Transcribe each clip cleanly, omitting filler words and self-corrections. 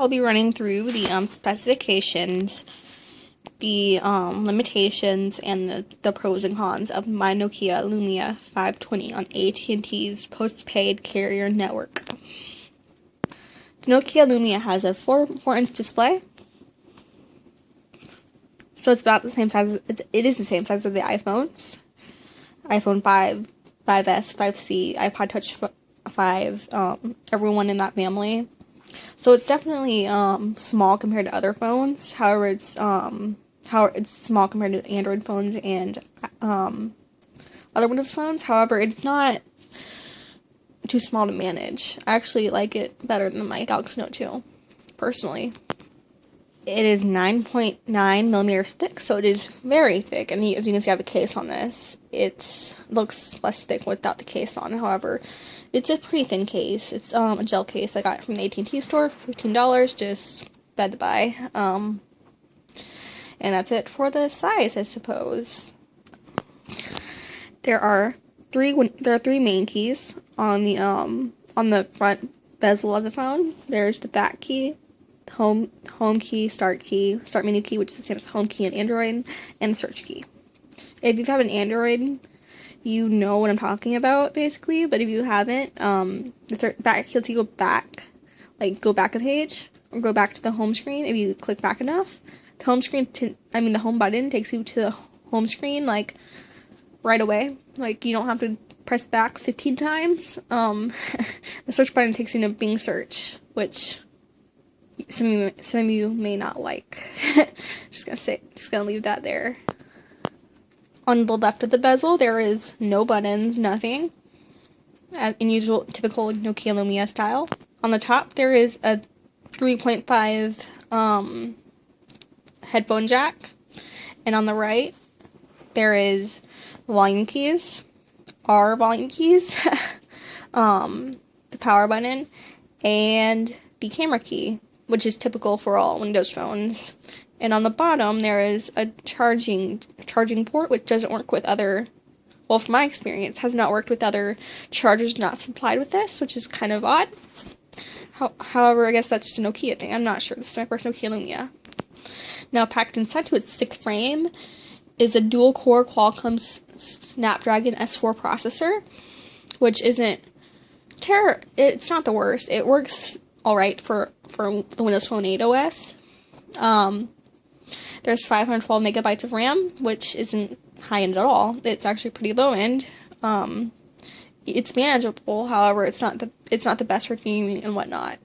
I'll be running through the specifications, the limitations, and the pros and cons of my Nokia Lumia 520 on AT&T's postpaid carrier network. The Nokia Lumia has a 4.4-inch display, so it's about the same size. It is the same size as the iPhones. iPhone 5, 5S, 5C, iPod Touch 5, everyone in that family. So it's definitely small compared to other phones. However, it's small compared to Android phones and other Windows phones. However, it's not too small to manage. I actually like it better than my Galaxy Note 2, personally. It is 9.9 millimeters thick, so it is very thick. And as you can see, I have a case on this. It looks less thick without the case on. However, it's a pretty thin case. It's a gel case I got from the AT&T store for $15, just bad to buy. And that's it for the size, I suppose. There are three main keys on the front bezel of the phone. There's the back key, home key, start menu key, which is the same as home key in Android, and the search key. If you have an Android, you know what I'm talking about, basically, but if you haven't, the back key lets you go back a page, or go back to the home screen if you click back enough. The home button takes you to the home screen, right away. You don't have to press back 15 times. The search button takes you to Bing search, which some of you may not like. just gonna leave that there. On the left of the bezel, there is no buttons, nothing, in typical Nokia Lumia style. On the top, there is a 3.5 headphone jack, and on the right, there is volume keys, R volume keys, the power button, and the camera key, which is typical for all Windows phones. And on the bottom, there is a charging port, which doesn't work with from my experience, has not worked with other chargers not supplied with this, which is kind of odd. However, I guess that's just a Nokia thing. I'm not sure. This is my first Nokia Lumia. Now, packed inside to its thick frame is a dual-core Qualcomm Snapdragon S4 processor, which isn't it's not the worst. It works alright for the Windows Phone 8 OS. There's 512 megabytes of RAM, which isn't high-end at all. It's actually pretty low-end. It's manageable, however, it's not the best for gaming and whatnot.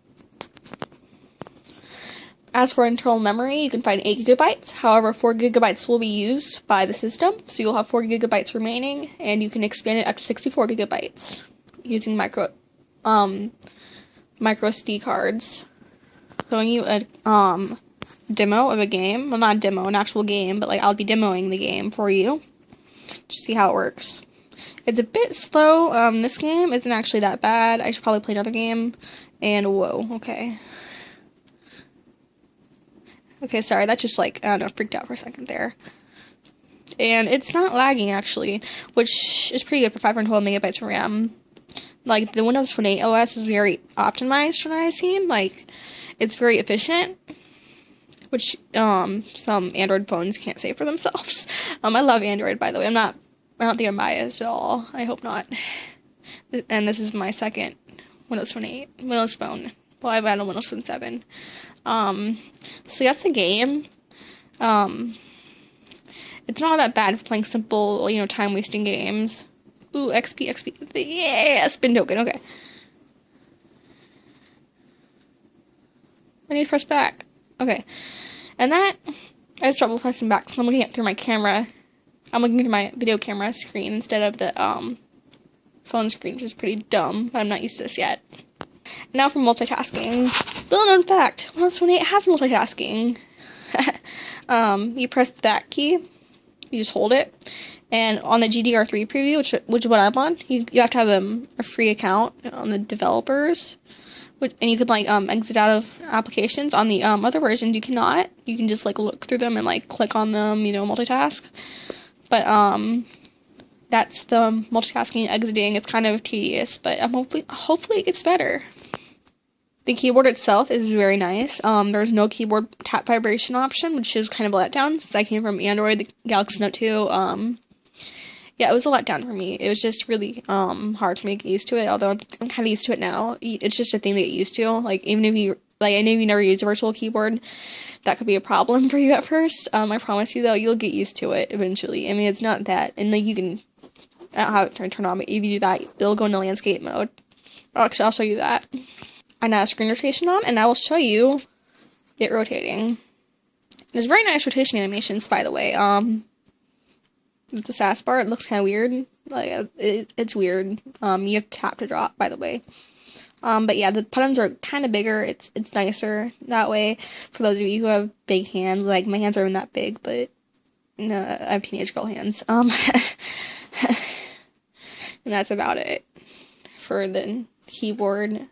As for internal memory, you can find 8 gigabytes. However, 4 gigabytes will be used by the system, so you'll have 4 gigabytes remaining, and you can expand it up to 64 gigabytes using micro SD cards. Showing you a demo of a game. Well, not a demo, an actual game, but I'll be demoing the game for you to see how it works. It's a bit slow. This game isn't actually that bad. I should probably play another game. And whoa, okay. Okay, sorry, that just I don't know, freaked out for a second there. And it's not lagging actually, which is pretty good for 512 megabytes of RAM. The Windows Phone 8 OS is very optimized from what I've seen. It's very efficient, which some Android phones can't say for themselves. I love Android, by the way. I don't think I'm biased at all. I hope not. And this is my second Windows Phone. Well, I've had a Windows Phone 7. So that's the game. It's not that bad for playing simple, time-wasting games. Ooh, XP. Yeah, spin token, okay. I need to press back. Okay. And that, I just started pressing back, so I'm looking through my camera. I'm looking through my video camera screen instead of the phone screen, which is pretty dumb, but I'm not used to this yet. Now for multitasking. Little known fact, Windows Phone 8 has multitasking. You press the back key, you just hold it, and on the GDR3 preview, which is what I'm on, you have to have a free account on the developers, and you can exit out of applications. On the other versions, you cannot. You can just look through them and click on them, multitask. But that's the multitasking and exiting. It's kind of tedious, but hopefully it gets better. The keyboard itself is very nice. There's no keyboard tap vibration option, which is kind of a letdown since I came from Android, the Galaxy Note 2. Yeah, it was a letdown for me. It was just really hard for me to get used to it, although I'm kind of used to it now. It's just a thing to get used to. Like, even if you, like, I know you never use a virtual keyboard, that could be a problem for you at first. I promise you, though, you'll get used to it eventually. I mean, it's not that, and, like, you can, I don't have it turned on, but if you do that, it'll go into landscape mode. Actually, I'll show you that. I now have screen rotation on, and I will show you it rotating. There's very nice rotation animations, by the way. The SAS bar, it looks kind of weird. Like, it's weird. You have to tap to drop, by the way. But yeah, the buttons are kind of bigger. It's nicer that way. For those of you who have big hands, like, my hands aren't that big, but no, I have teenage girl hands. And that's about it for the keyboard.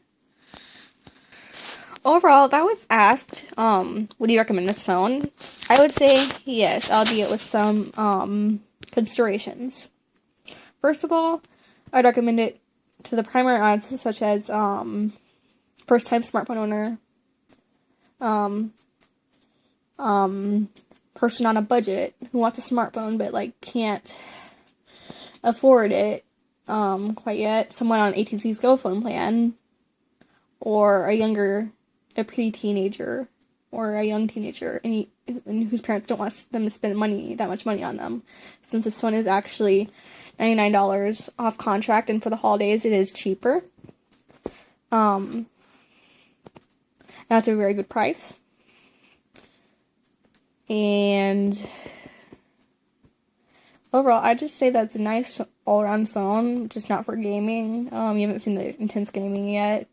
Overall, if I was asked, would you recommend this phone? I would say yes, albeit with some, considerations. First of all, I'd recommend it to the primary audiences such as, first-time smartphone owner, person on a budget who wants a smartphone but, like, can't afford it, quite yet, someone on AT&T's Go phone plan, or a pre-teenager, or a young teenager, and whose parents don't want them to spend that much money on them, since this one is actually $99 off contract, and for the holidays it is cheaper. That's a very good price. And overall, I'd just say that's a nice all-around phone, just not for gaming. You haven't seen the intense gaming yet.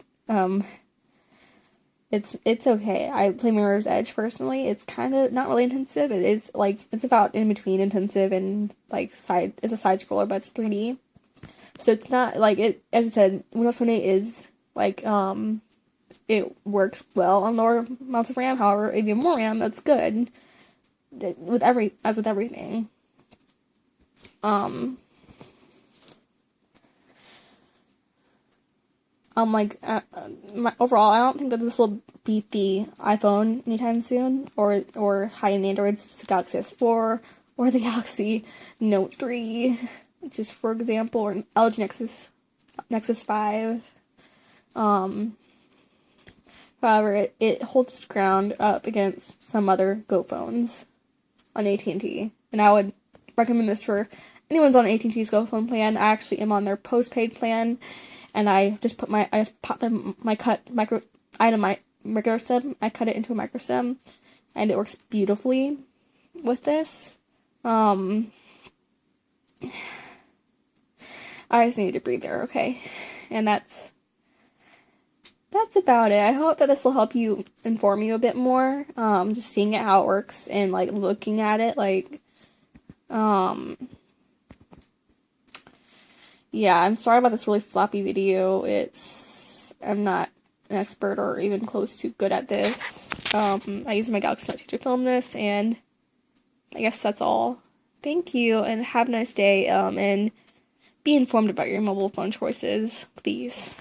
It's okay. I play Mirror's Edge personally. It's kind of not really intensive. It is, like, it's about in between intensive and, like, it's a side scroller, but it's 3D. So it's not, like, it, as I said, Windows 28 is, like, it works well on lower amounts of RAM. However, if you have more RAM, that's good. As with everything. Overall, I don't think that this will beat the iPhone anytime soon, or high-end Androids such as the Galaxy S4, or the Galaxy Note 3, just for example, or LG Nexus 5. However, it holds its ground up against some other Go phones on AT&T, and I would recommend this for anyone's on AT&T's Go phone plan. I actually am on their postpaid plan, and I just popped my regular SIM. I cut it into a micro SIM, and it works beautifully with this. I just need to breathe there, okay? And that's about it. I hope that this will help you, inform you a bit more. Just seeing it, how it works, and, like, looking at it, like, yeah, I'm sorry about this really sloppy video. I'm not an expert or even close to good at this. I used my Galaxy Note 2 to film this, and I guess that's all. Thank you, and have a nice day, and be informed about your mobile phone choices, please.